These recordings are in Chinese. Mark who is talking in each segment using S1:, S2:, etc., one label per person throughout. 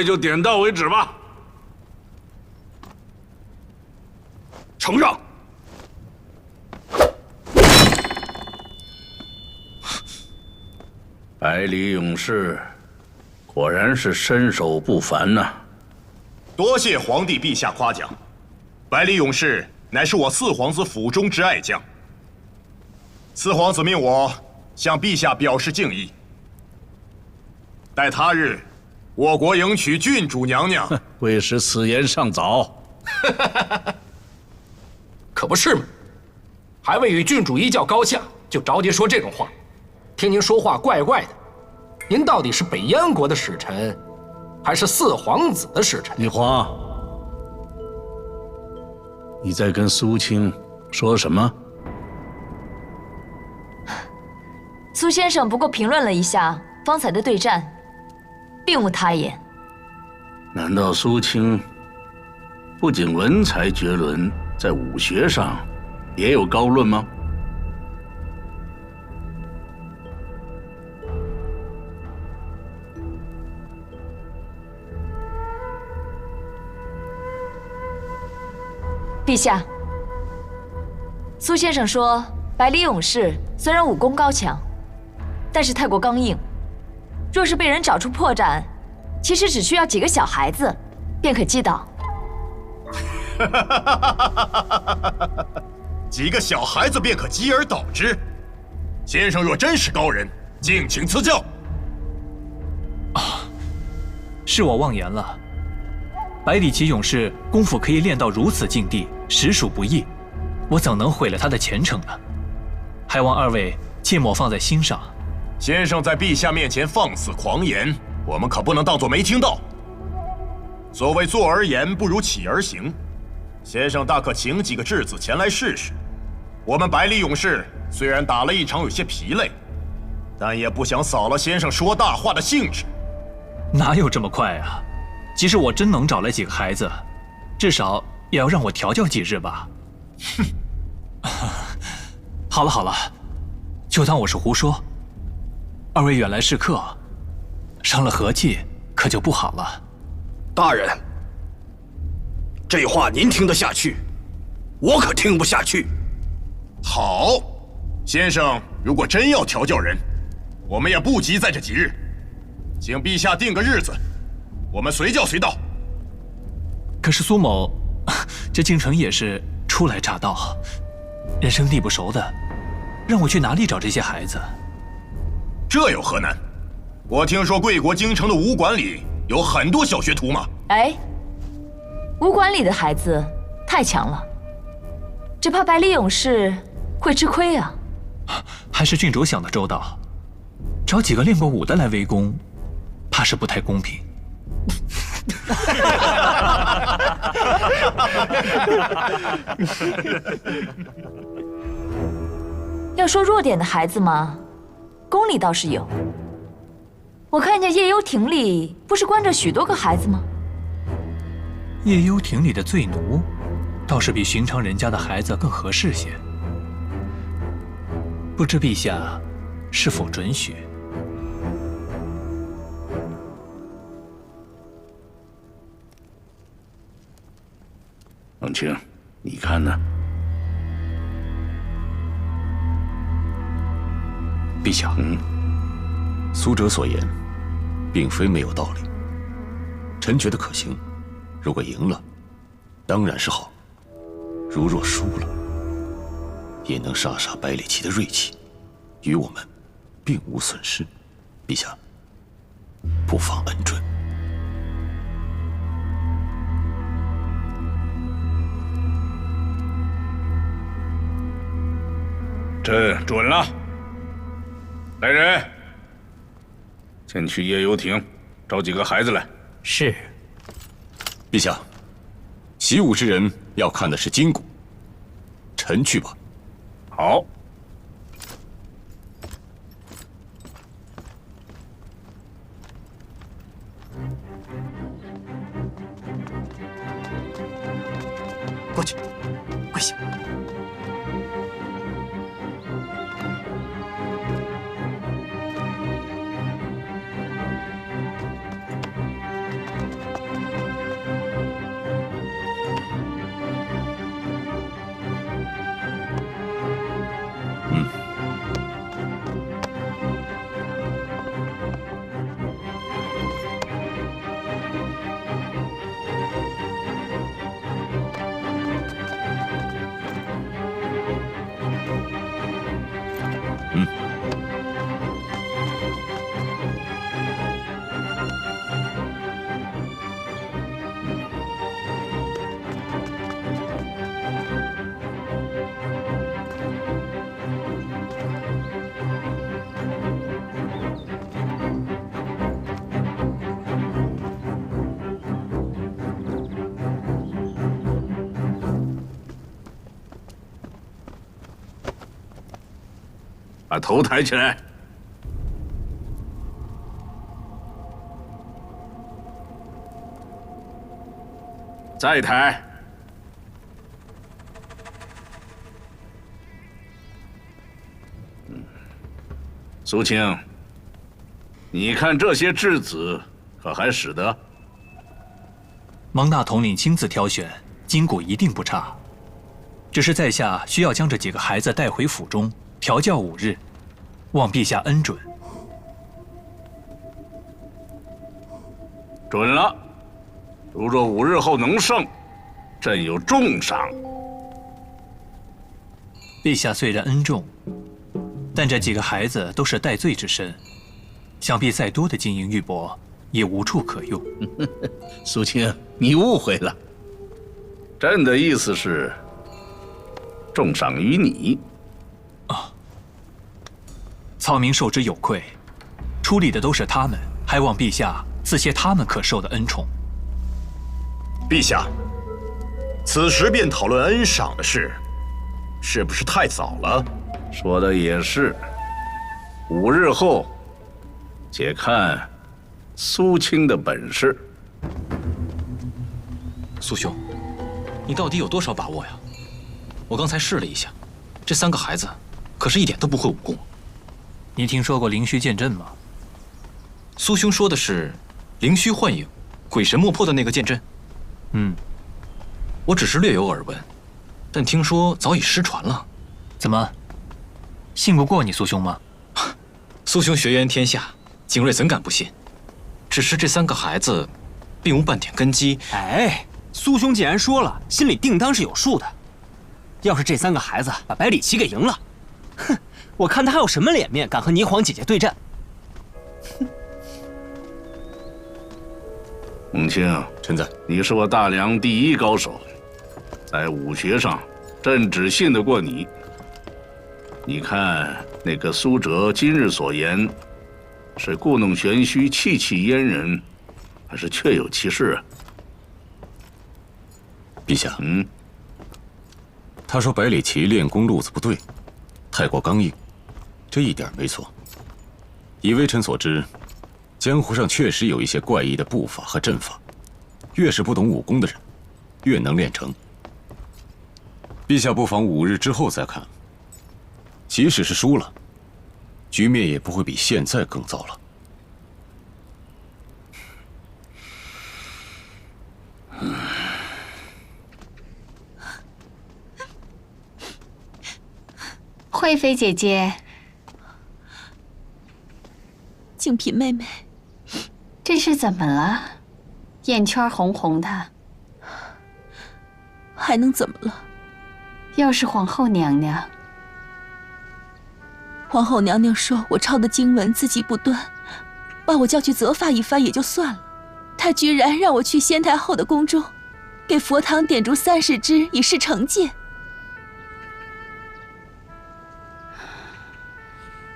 S1: 位就点到为止吧。
S2: 承让。
S1: 百里勇士，果然是身手不凡呐！
S3: 多谢皇帝陛下夸奖，百里勇士乃是我四皇子府中之爱将。四皇子命我向陛下表示敬意。待他日，我国迎娶郡主娘娘。
S1: 为时此言尚早。
S2: 可不是嘛，还未与郡主一较高下，就着急说这种话。听您说话怪怪的，您到底是北燕国的使臣，还是四皇子的使臣？
S1: 李华，你在跟苏青说什么？
S4: 苏先生不过评论了一下方才的对战，并无他言。
S1: 难道苏青不仅文才绝伦，在武学上也有高论吗？
S4: 陛下，苏先生说，百里勇士虽然武功高强，但是太过刚硬。若是被人找出破绽，其实只需要几个小孩子，便可击倒。
S3: 几个小孩子便可击而倒之。先生若真是高人，敬请赐教。
S5: 是我妄言了。百里奇勇士功夫可以练到如此境地，实属不易，我怎能毁了他的前程呢？还望二位切莫放在心上。
S3: 先生在陛下面前放肆狂言，我们可不能当作没听到。所谓坐而言，不如起而行。先生大可请几个质子前来试试。我们百里勇士虽然打了一场有些疲累，但也不想扫了先生说大话的兴致。
S5: 哪有这么快啊？即使我真能找来几个孩子，至少也要让我调教几日吧。
S3: 哼，
S5: 好了好了，就当我是胡说。二位远来是客，伤了和气，可就不好了。
S2: 大人，这话您听得下去，我可听不下去。
S3: 好，先生如果真要调教人，我们也不急在这几日，请陛下定个日子，我们随叫随到。
S5: 可是苏某，这京城也是初来乍到，人生地不熟的，让我去哪里找这些孩子？
S3: 这有何难？我听说贵国京城的武馆里有很多小学徒嘛。
S4: 哎，武馆里的孩子太强了，只怕百里勇士会吃亏啊。
S5: 还是郡主想得周到，找几个练过武的来围攻，怕是不太公平。
S4: 要说弱点的孩子嘛，宫里倒是有。我看见夜幽亭里不是关着许多个孩子吗？
S5: 夜幽亭里的醉奴，倒是比寻常人家的孩子更合适些。不知陛下是否准许？
S1: 冷清，你看呢？
S6: 陛下，苏辙所言，并非没有道理。臣觉得可行。如果赢了，当然是好；如若输了，也能杀杀百里奇的锐气，与我们并无损失。陛下，不妨恩准。
S1: 朕准了。来人，先去夜游亭找几个孩子来。
S5: 是。
S6: 陛下，习武之人要看的是筋骨，臣去吧。
S1: 好。
S2: 过去，跪下。
S1: 把头抬起来。再抬。苏青，你看这些质子可还使得？
S5: 蒙大统领亲自挑选，筋骨一定不差。只是在下需要将这几个孩子带回府中调教5日，望陛下恩准。
S1: 准了。如若5日后能胜，朕有重赏。
S5: 陛下虽然恩重，但这几个孩子都是戴罪之身，想必再多的金银玉帛也无处可用。
S1: 苏青，你误会了。朕的意思是，重赏于你。
S5: 草民受之有愧，出力的都是他们，还望陛下赐些他们可受的恩宠。
S3: 陛下，此时便讨论恩赏的事，是不是太早了？
S1: 说的也是。5日后，且看苏青的本事。
S7: 苏兄，你到底有多少把握呀？我刚才试了一下，这3个孩子可是一点都不会武功。
S5: 你听说过灵虚剑阵吗？
S7: 苏兄说的是灵虚幻影、鬼神莫破的那个剑阵？我只是略有耳闻，但听说早已失传了。
S5: 怎么，信不过你苏兄吗？
S7: 苏兄学渊天下，景睿怎敢不信？只是这3个孩子，并无半点根基。
S8: 哎，苏兄既然说了，心里定当是有数的。要是这3个孩子把百里奇给赢了，哼，我看他还有什么脸面敢和霓凰姐姐对战？
S1: 孟青，
S6: 臣在。
S1: 你是我大梁第1高手，在武学上，朕只信得过你。你看那个苏辙今日所言，是故弄玄虚、气气阉人，还是确有其事啊？
S6: 陛下，他说百里奇练功路子不对，太过刚硬，这一点没错。以微臣所知，江湖上确实有一些怪异的步法和阵法，越是不懂武功的人，越能练成。陛下不妨5日之后再看，即使是输了，局面也不会比现在更糟了。
S9: 惠妃姐姐，
S10: 静嫔妹妹，
S9: 这是怎么了？眼圈红红的。
S10: 还能怎么了？
S9: 又是皇后娘娘。
S10: 皇后娘娘说我抄的经文字迹不端，把我叫去责罚一番也就算了，她居然让我去先太后的宫中，给佛堂点烛30支以示惩戒。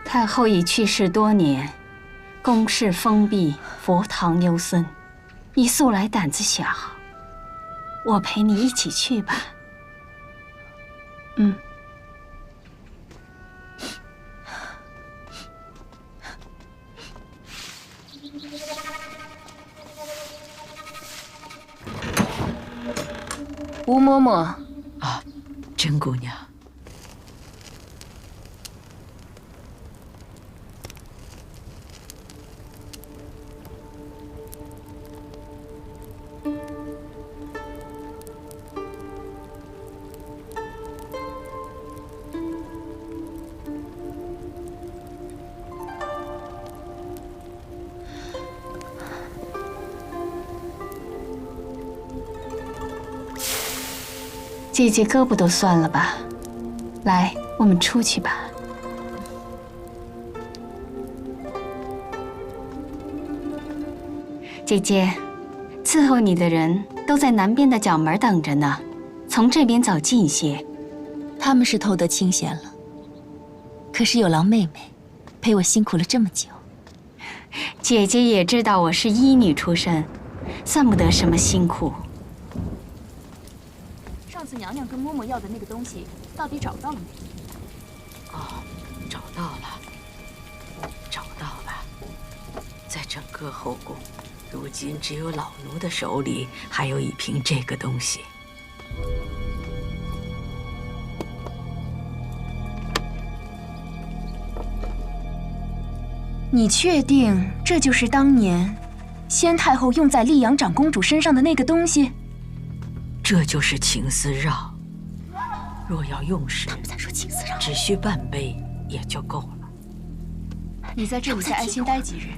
S9: 太后已去世多年，宫室封闭，佛堂幽森，你素来胆子小，我陪你一起去吧。
S4: 吴嬷嬷啊，甄姑娘。
S9: 姐姐胳膊都酸了吧？来，我们出去吧。姐姐，伺候你的人都在南边的角门等着呢，从这边走近些。
S10: 他们是偷得清闲了，可是有郎妹妹陪我辛苦了这么久。
S9: 姐姐也知道我是医女出身，算不得什么辛苦。
S4: 上次娘娘跟嬷嬷要的那个东西，到底找到了没？哦，找到。
S11: 到了，找到了，在整个后宫，如今只有老奴的手里还有一瓶这个东西。
S12: 你确定这就是当年先太后用在丽阳长公主身上的那个东西？
S11: 这就是情丝绕。若要用时，
S12: 他们在说情丝绕，
S11: 只需半杯也就够了。
S12: 你在这里再安心待几日，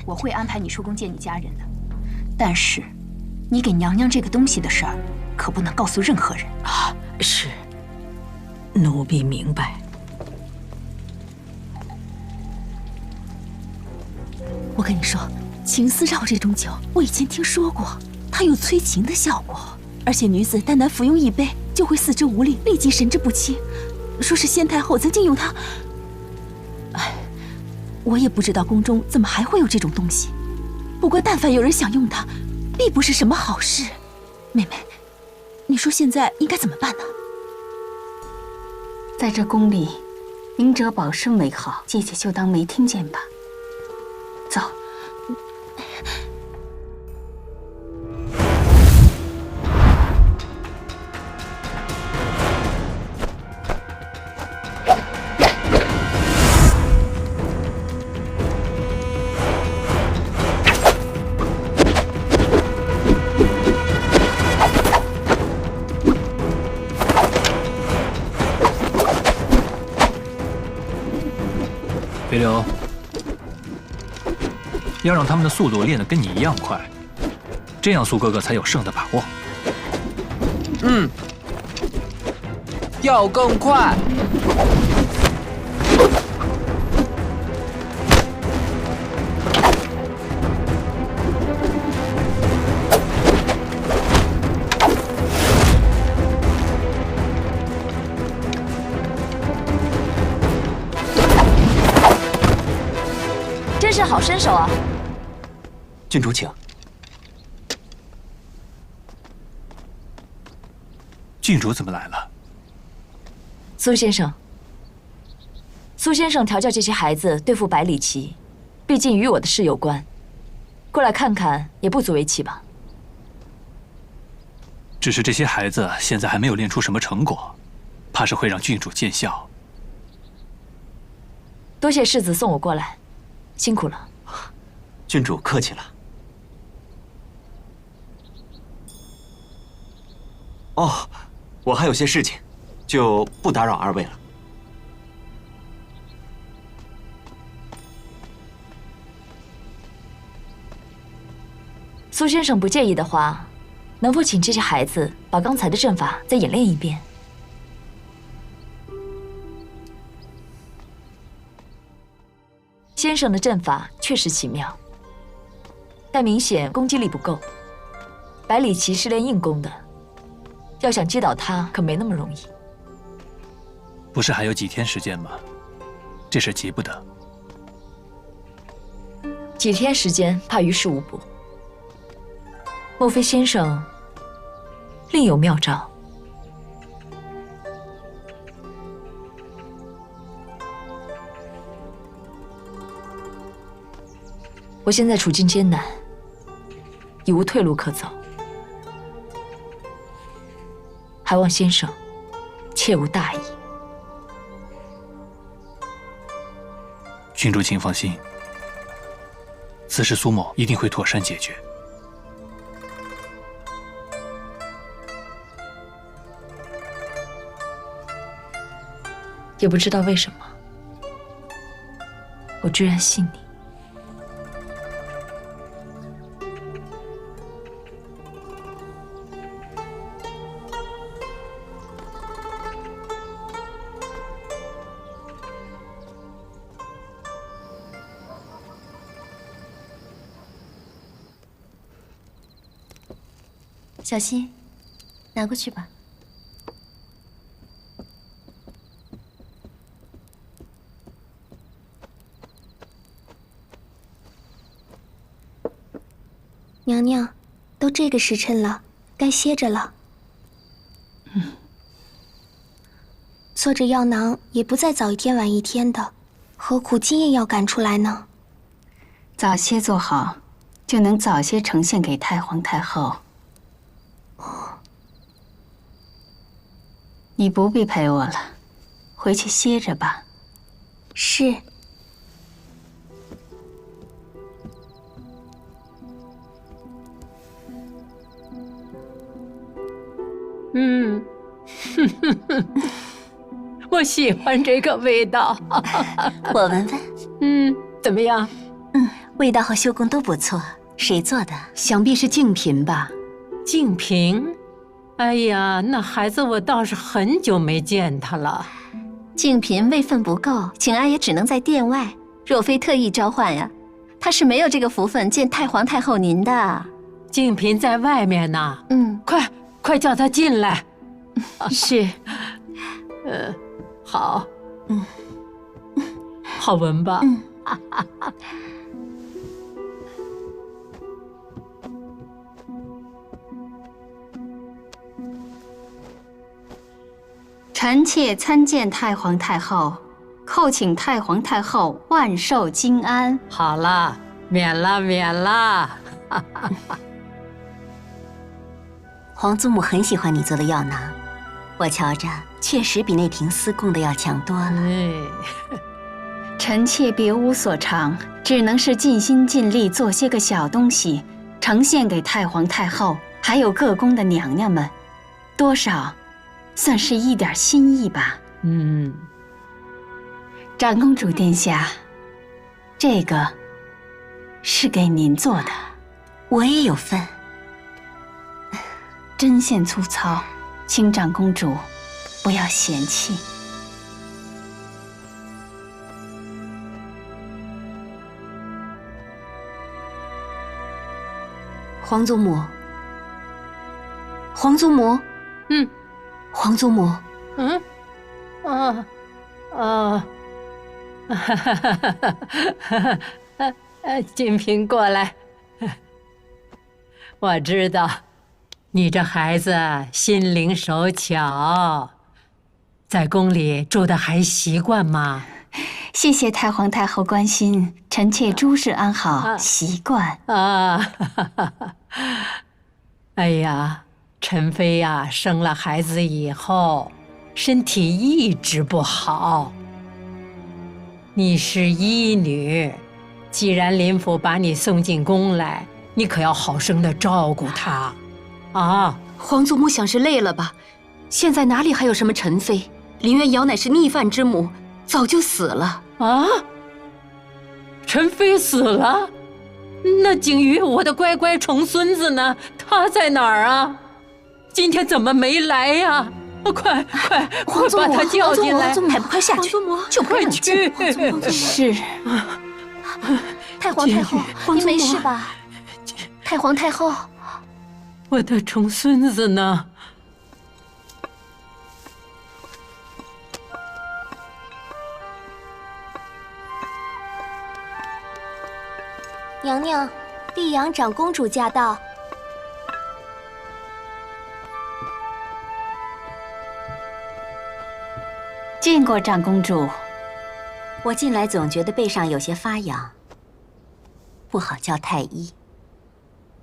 S12: 我会安排你出宫见你家人的。但是，你给娘娘这个东西的事儿，可不能告诉任何人
S11: 啊！是，奴婢明白。
S12: 我跟你说，情丝绕这种酒，我以前听说过，它有催情的效果，而且女子单单服用一杯，就会四肢无力，立即神志不清。说是先太后曾经用它，哎，我也不知道宫中怎么还会有这种东西。不过，但凡有人想用它，必不是什么好事。妹妹，你说现在应该怎么办呢？在这宫里，明哲保身为好，姐姐就当没听见吧。走。
S5: 肥流，要让他们的速度练得跟你一样快，这样苏哥哥才有胜的把握。
S8: 嗯，要更快。
S4: 真是好身手啊！
S8: 郡主请。
S5: 郡主怎么来了？
S4: 苏先生，苏先生调教这些孩子对付百里奇，毕竟与我的事有关，过来看看也不足为奇吧。
S5: 只是这些孩子现在还没有练出什么成果，怕是会让郡主见笑。
S4: 多谢世子送我过来，辛苦了。
S8: 郡主客气了。哦，我还有些事情，就不打扰二位了。
S4: 苏先生不介意的话，能否请这些孩子把刚才的阵法再演练一遍？先生的阵法确实奇妙，但明显攻击力不够。百里奇是练硬功的，要想击倒他可没那么容易。
S5: 不是还有几天时间吗？这事急不得。
S4: 几天时间怕于事无补。莫非先生另有妙招？我现在处境艰难，已无退路可走，还望先生切勿大意。
S5: 郡主请放心，此事苏某一定会妥善解决。
S4: 也不知道为什么，我居然信你。
S13: 小心，拿过去吧。娘娘，都这个时辰了，该歇着了。搓着药囊也不再早一天晚一天的，何苦今夜要赶出来呢？
S9: 早些做好，就能早些呈现给太皇太后。你不必陪我了，回去歇着吧。
S13: 是。
S11: 我喜欢这个味道。
S12: 我闻闻。
S11: 怎么样？
S12: 味道和修工都不错。谁做的？
S11: 想必是静嫔吧。静嫔？哎呀，那孩子我倒是很久没见他了。
S12: 静嫔位分不够，景安也只能在殿外。若非特意召唤呀，她是没有这个福分见太皇太后您的。
S11: 静嫔在外面呢。快叫她进来。
S12: 是。
S11: 好。好闻吧？
S9: 臣妾参见太皇太后，叩请太皇太后万寿金安。
S11: 好了，免了，免了。
S12: 皇祖母很喜欢你做的药囊，我瞧着确实比那瓶司供的要强多了。
S9: 臣妾别无所长，只能是尽心尽力做些个小东西，呈现给太皇太后，还有各宫的娘娘们，多少算是一点心意吧。长公主殿下，这个是给您做的，
S12: 我也有份。
S9: 针线粗糙，请长公主不要嫌弃。
S12: 皇祖母，皇祖母，皇祖母，
S11: 静嫔过来。我知道，你这孩子心灵手巧，在宫里住得还习惯吗？
S9: 谢谢太皇太后关心，臣妾诸事安好，习惯。
S11: 哎呀，陈妃呀，生了孩子以后，身体一直不好。你是医女，既然林府把你送进宫来，你可要好生的照顾她，啊！
S12: 皇祖母想是累了吧？现在哪里还有什么陈妃？林元瑶乃是逆犯之母，早就死了。
S11: 啊！陈妃死了？那景瑜，我的乖乖重孙子呢？他在哪儿啊？今天怎么没来呀？快把他叫进来！
S12: 还不快下去！就
S11: 快去！
S9: 是。
S12: 太皇太后，您没事吧？太皇太后，
S11: 我的重孙子呢？
S13: 娘娘，碧阳长公主驾到。
S9: 见过长公主。
S12: 我近来总觉得背上有些发痒，不好叫太医。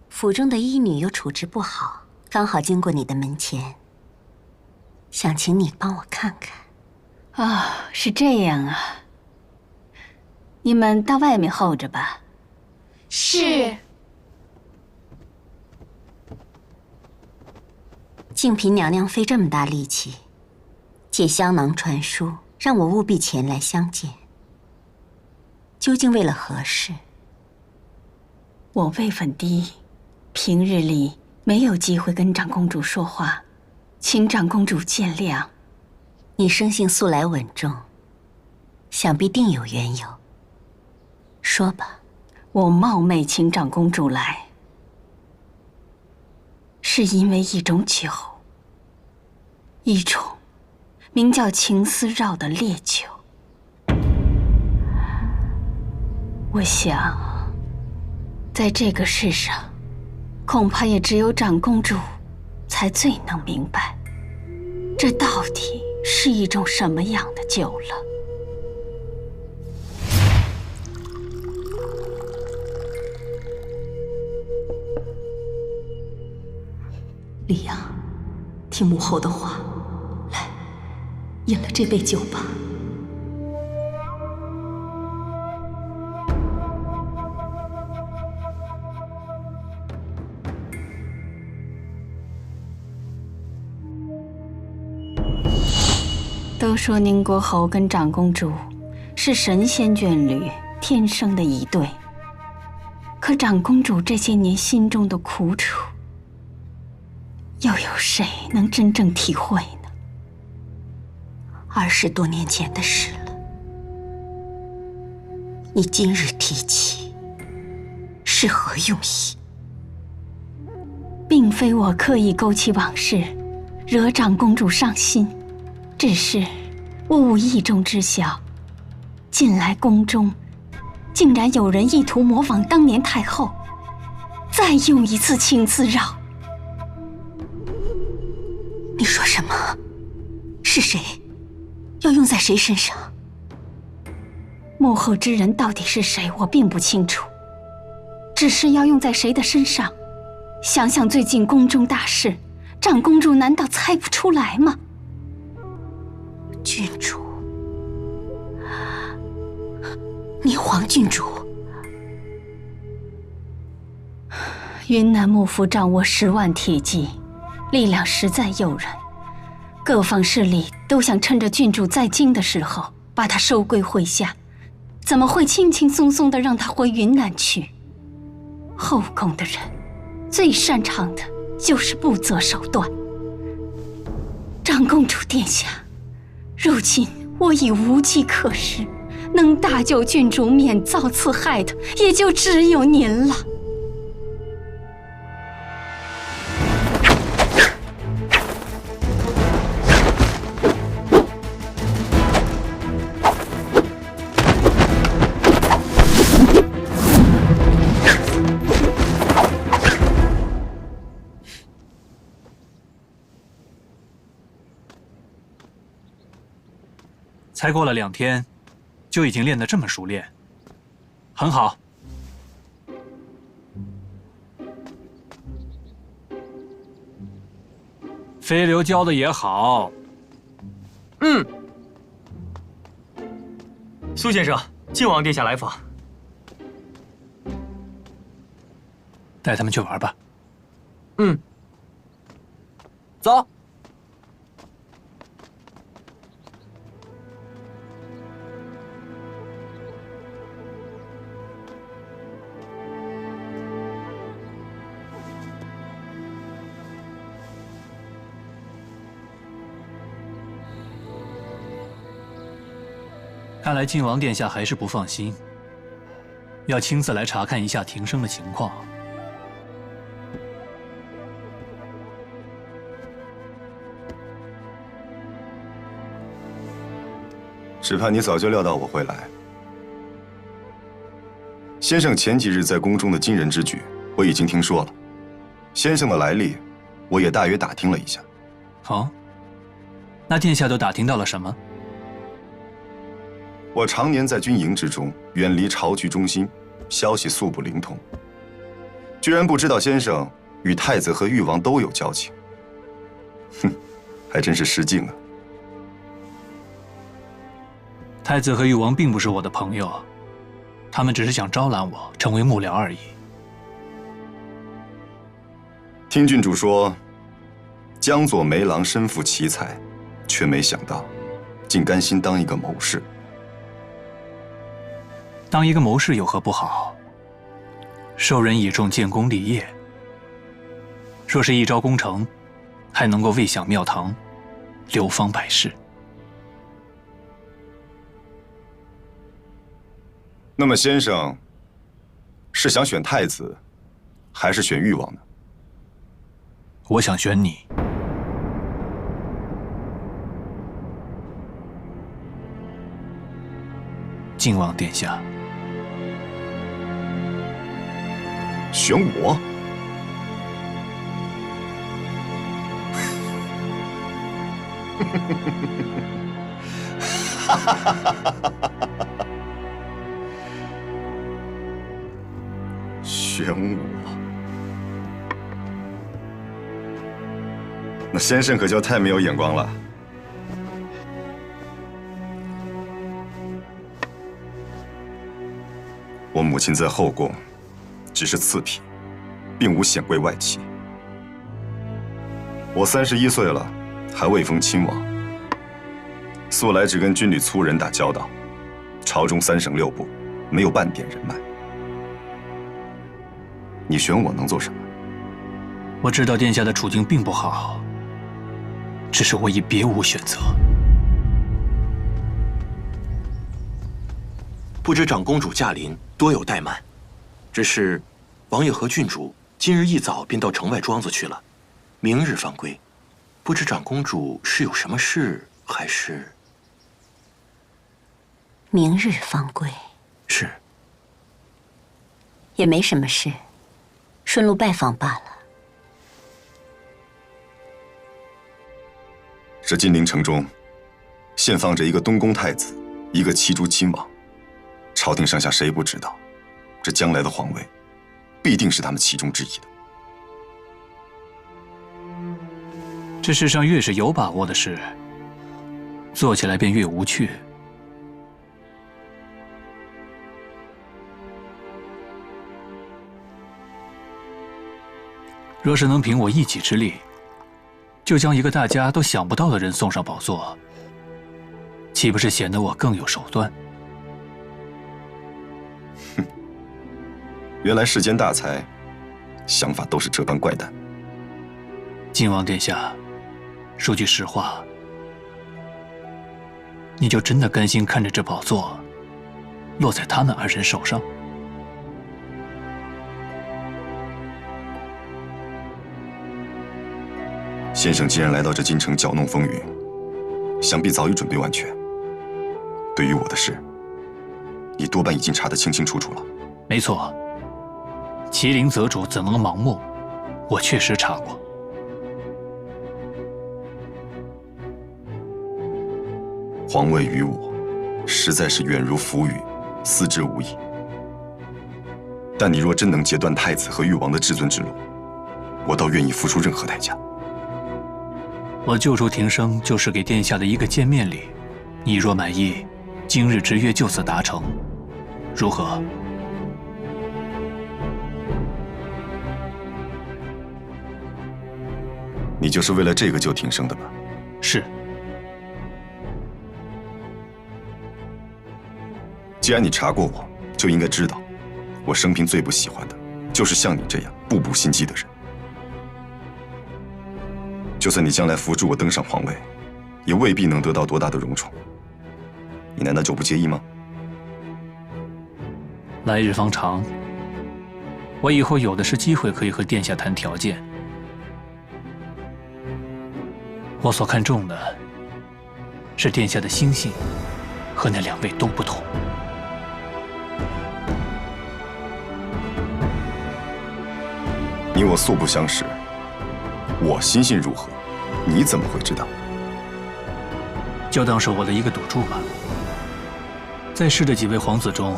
S12: 府中的医女又处置不好，刚好经过你的门前，想请你帮我看看。
S9: 啊，是这样啊。你们到外面候着吧。
S13: 是。
S12: 静嫔娘娘费这么大力气，借香囊传书，让我务必前来相见，究竟为了何事？
S9: 我位分低，平日里没有机会跟长公主说话，请长公主见谅。
S12: 你生性素来稳重，想必定有缘由。说吧。
S9: 我冒昧请长公主来，是因为一种酒，一种名叫情丝绕的烈酒。我想，在这个世上，恐怕也只有长公主才最能明白，这到底是一种什么样的酒了。
S12: 李阳，听母后的话，来，饮了这杯酒吧。
S9: 都说宁国侯跟长公主是神仙眷侣，天生的一对。可长公主这些年心中的苦楚，又有谁能真正体会呢
S12: ？20多年前的事了，你今日提起，是何用意？
S9: 并非我刻意勾起往事，惹长公主伤心，只是我无意中知晓，近来宫中竟然有人意图模仿当年太后，再用一次青丝绕。
S12: 你说什么？是谁？要用在谁身上？
S9: 幕后之人到底是谁，我并不清楚。只是要用在谁的身上，想想最近宫中大事，长公主难道猜不出来吗？
S12: 郡主，你皇郡主。
S9: 云南幕府掌握10万铁骑，力量实在诱人，各方势力都想趁着郡主在京的时候把她收归麾下，怎么会轻轻松松地让她回云南去？后宫的人最擅长的就是不择手段。长公主殿下，如今我已无计可施，能大救郡主免遭此害的，也就只有您了。
S5: 才过了2天，就已经练得这么熟练，很好。飞流教的也好。
S8: 苏先生，晋王殿下来访。
S5: 带他们去玩吧。
S8: 走。
S5: 看来晋王殿下还是不放心，要亲自来查看一下庭生的情况。
S14: 只怕你早就料到我会来。先生前几日在宫中的惊人之举，我已经听说了。先生的来历，我也大约打听了一下。
S5: 哦，那殿下都打听到了什么？
S14: 我常年在军营之中，远离朝局中心，消息素不灵通。居然不知道先生与太子和誉王都有交情，哼，还真是失敬啊。
S5: 太子和誉王并不是我的朋友，他们只是想招揽我成为幕僚而已。
S14: 听郡主说，江左梅郎身负奇才，却没想到，竟甘心当一个谋士。
S5: 当一个谋士有何不好？受人倚重，建功立业。若是一朝功成，还能够位享庙堂，流芳百世。
S14: 那么先生是想选太子，还是选誉王呢？
S5: 我想选你。晋王殿下。
S14: 选我？选我？那先生可就太没有眼光了。我母亲在后宫只是次嫔，并无显贵外戚。我31岁了，还未封亲王，素来只跟军旅粗人打交道，朝中3省6部没有半点人脉。你选我能做什么？
S5: 我知道殿下的处境并不好，只是我已别无选择。
S15: 不知长公主驾临，多有怠慢。只是，王爷和郡主今日一早便到城外庄子去了，明日方归。不知长公主是有什么事，还是……
S16: 明日方归。
S15: 是。
S16: 也没什么事，顺路拜访罢了。
S14: 这金陵城中，现放着一个东宫太子，一个七珠亲王。朝廷上下谁不知道，这将来的皇位，必定是他们其中之一的。
S5: 这世上越是有把握的事，做起来便越无趣。若是能凭我一己之力，就将一个大家都想不到的人送上宝座，岂不是显得我更有手段？
S14: 哼，原来世间大才，想法都是这般怪诞。
S5: 晋王殿下，说句实话，你就真的甘心看着这宝座落在他们2人手上？
S14: 先生既然来到这京城搅弄风云，想必早已准备万全。对于我的事，你多半已经查得清清楚楚了。
S5: 没错，麒麟泽主怎能盲目？我确实查过。
S14: 皇位于我，实在是远如浮云，思之无益。但你若真能截断太子和誉王的至尊之路，我倒愿意付出任何代价。
S5: 我救出庭生，就是给殿下的一个见面礼。你若满意，今日之约就此达成，如何？
S14: 你就是为了这个救庭生的吧？
S5: 是。
S14: 既然你查过我，就应该知道，我生平最不喜欢的，就是像你这样步步心机的人。就算你将来扶助我登上皇位，也未必能得到多大的荣宠。你难道就不介意吗？
S5: 来日方长，我以后有的是机会可以和殿下谈条件。我所看重的是殿下的心性和那2位都不同。
S14: 你我素不相识，我心性如何，你怎么会知道？
S5: 就当是我的一个赌注吧。在世的几位皇子中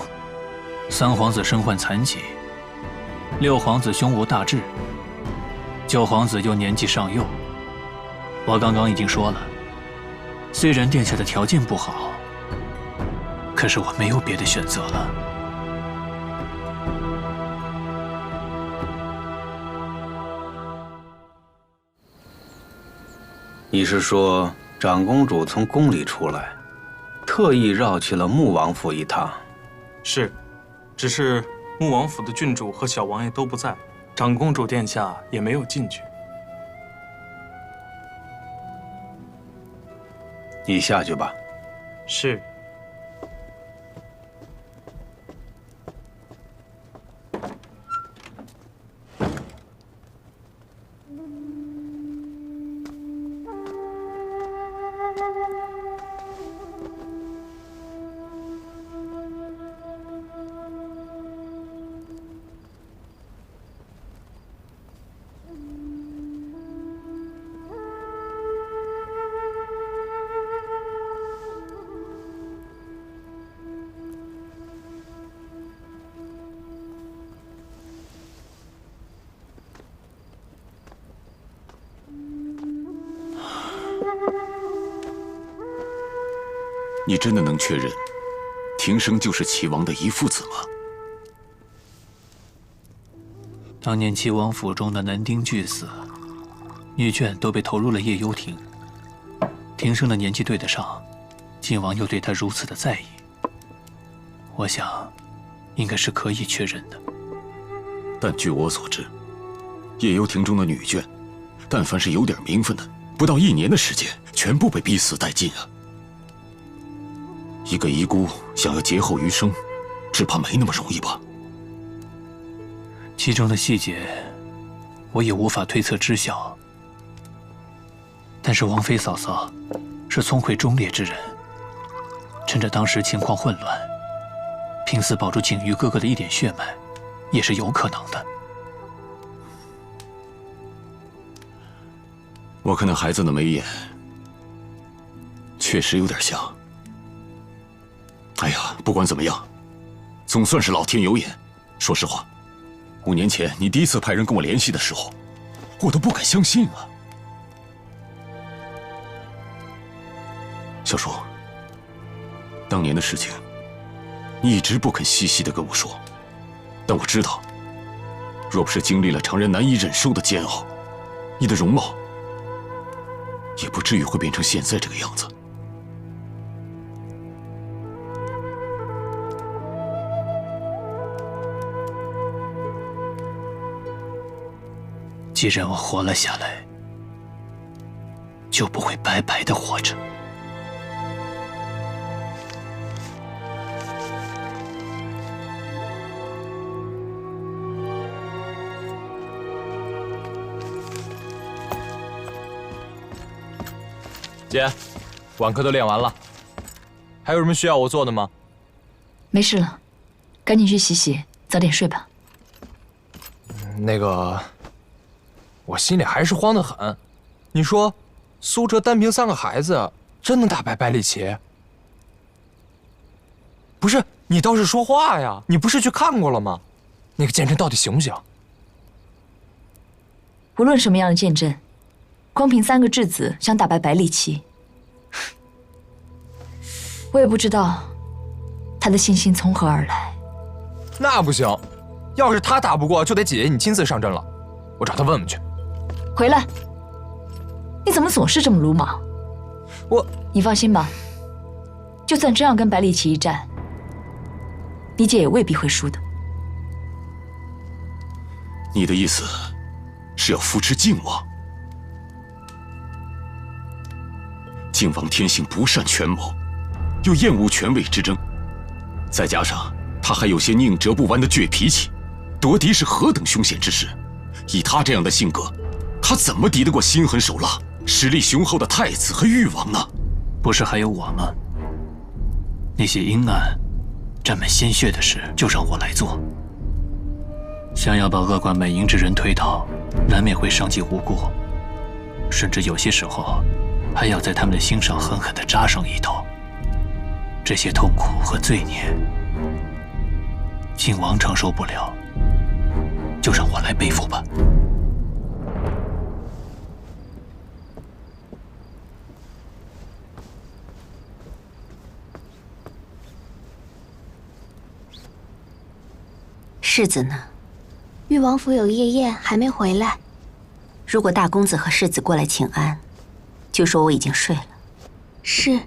S5: ，3皇子身患残疾，6皇子胸无大志，9皇子又年纪尚幼。我刚刚已经说了，虽然殿下的条件不好，可是我没有别的选择了。
S17: 你是说，长公主从宫里出来，特意绕去了穆王府一趟？
S18: 是，只是穆王府的郡主和小王爷都不在，长公主殿下也没有进去。
S17: 你下去吧。
S18: 是。
S6: 你真的能确认庭生就是齐王的遗父子吗？
S5: 当年齐王府中的男丁俱死，女眷都被投入了夜幽亭。庭生的年纪对得上，晋王又对他如此的在意，我想，应该是可以确认的。
S6: 但据我所知，夜幽亭中的女眷，但凡是有点名分的，不到1年的时间，全部被逼死殆尽啊！一个遗孤想要劫后余生，只怕没那么容易吧？
S5: 其中的细节，我也无法推测知晓。但是王妃嫂嫂是聪慧忠烈之人，趁着当时情况混乱，拼死保住景瑜哥哥的一点血脉，也是有可能的。
S6: 我看那孩子的眉眼，确实有点像。哎呀，不管怎么样，总算是老天有眼。说实话，5年前你第一次派人跟我联系的时候，我都不敢相信啊。小叔，当年的事情，你一直不肯细细的跟我说，但我知道，若不是经历了常人难以忍受的煎熬，你的容貌也不至于会变成现在这个样子。
S5: 既然我活了下来，就不会白白的活着。
S19: 姐，晚课都练完了，还有什么需要我做的吗？
S4: 没事了，赶紧去洗洗，早点睡吧。
S19: 那个，我心里还是慌得很。你说，苏哲单凭3个孩子，真能打败百里奇？不是，你倒是说话呀！你不是去看过了吗？那个剑阵到底行不行？
S4: 无论什么样的剑阵，光凭3个质子想打败百里奇，我也不知道他的信心从何而来。
S19: 那不行，要是他打不过，就得姐姐你亲自上阵了。我找他问问去。
S4: 回来！你怎么总是这么鲁莽？你放心吧，就算真要跟百里奇一战，你姐也未必会输的。
S6: 你的意思是要扶持靖王？靖王天性不善权谋，又厌恶权位之争，再加上他还有些宁折不弯的倔脾气，夺嫡是何等凶险之事。以他这样的性格，他怎么敌得过心狠手辣、实力雄厚的太子和誉王呢？
S5: 不是还有我吗？那些阴暗、沾满鲜血的事，就让我来做。想要把恶贯满盈之人推倒，难免会伤及无辜，甚至有些时候，还要在他们的心上狠狠地扎上一刀。这些痛苦和罪孽，靖王承受不了，就让我来背负吧。
S16: 世子呢？
S13: 誉王府有夜宴，还没回来。
S16: 如果大公子和世子过来请安，就说我已经睡了。
S13: 是。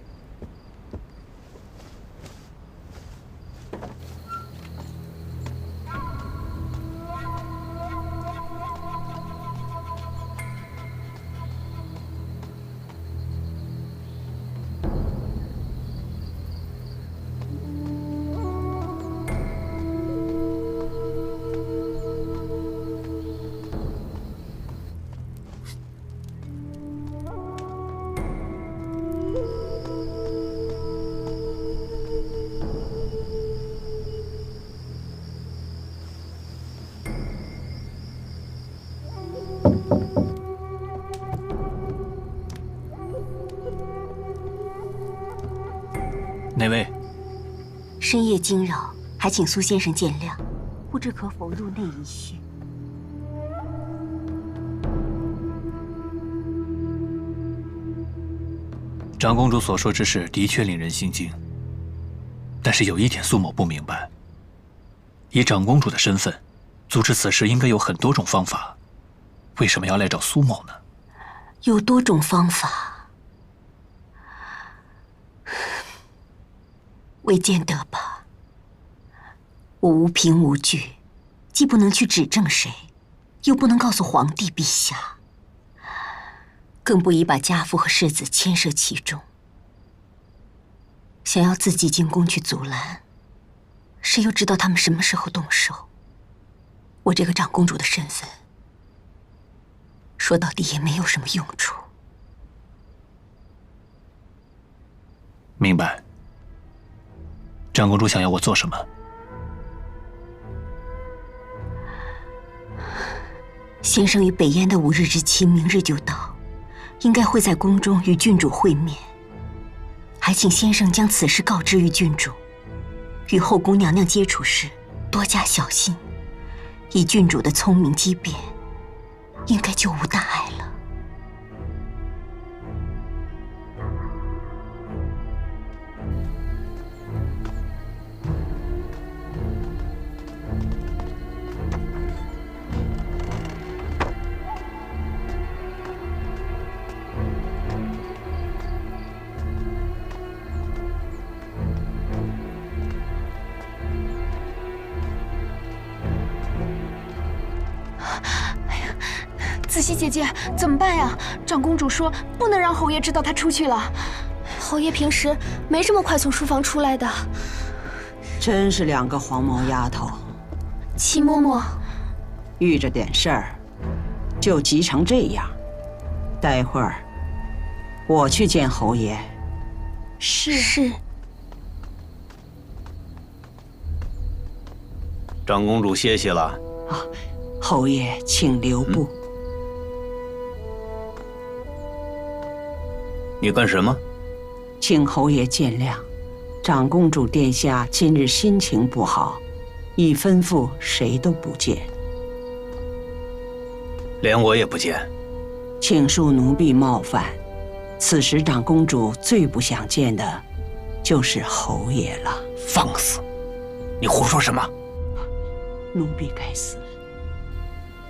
S5: 哪位？
S16: 深夜惊扰，还请苏先生见谅，不知可否入内一叙？
S5: 长公主所说之事的确令人心惊，但是有一点苏某不明白：以长公主的身份，阻止此事应该有很多种方法，为什么要来找苏某呢？
S16: 有多种方法，未见得吧？我无凭无据，既不能去指证谁，又不能告诉皇帝陛下，更不宜把家父和世子牵涉其中。想要自己进宫去阻拦，谁又知道他们什么时候动手？我这个长公主的身份，说到底也没有什么用处。
S5: 明白。长公主想要我做什么？
S16: 先生与北燕的5日之期明日就到，应该会在宫中与郡主会面，还请先生将此事告知于郡主，与后宫娘娘接触时多加小心，以郡主的聪明机变，应该就无大碍了。
S12: 子熙姐姐，怎么办呀？长公主说不能让侯爷知道她出去了。
S13: 侯爷平时没这么快从书房出来的。
S20: 真是2个黄毛丫头。
S13: 齐嬷嬷，
S20: 遇着点事儿，就急成这样。待会儿我去见侯爷。
S13: 是。
S17: 长公主歇息了。
S20: 侯爷请留步。
S17: 你干什么？
S20: 请侯爷见谅，长公主殿下今日心情不好，已吩咐谁都不见。
S17: 连我也不见。
S20: 请恕奴婢冒犯，此时长公主最不想见的，就是侯爷了。
S17: 放肆！你胡说什么？
S20: 奴婢该死。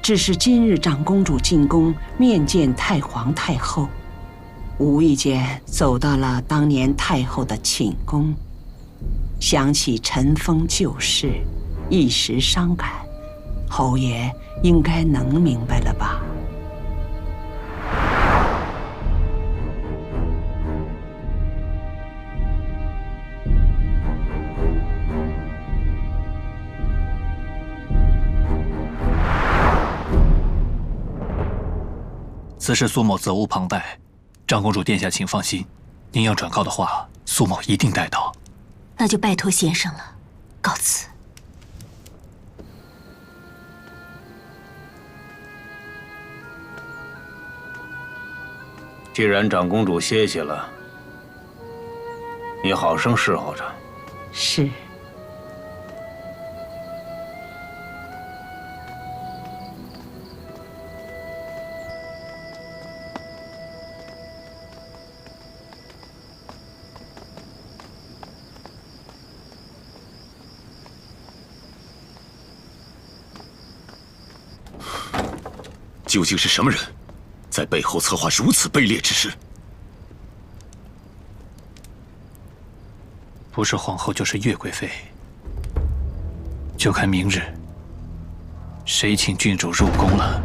S20: 只是今日长公主进宫面见太皇太后，无意间走到了当年太后的寝宫，想起尘封旧事，一时伤感。侯爷应该能明白了吧？
S5: 此事苏某责无旁贷，长公主殿下请放心，您要转告的话，苏某一定带到。
S16: 那就拜托先生了，告辞。
S17: 既然长公主歇息了，你好生侍候着。
S20: 是。
S6: 究竟是什么人，在背后策划如此卑劣之事？
S5: 不是皇后，就是岳贵妃，就看明日谁请郡主入宫了。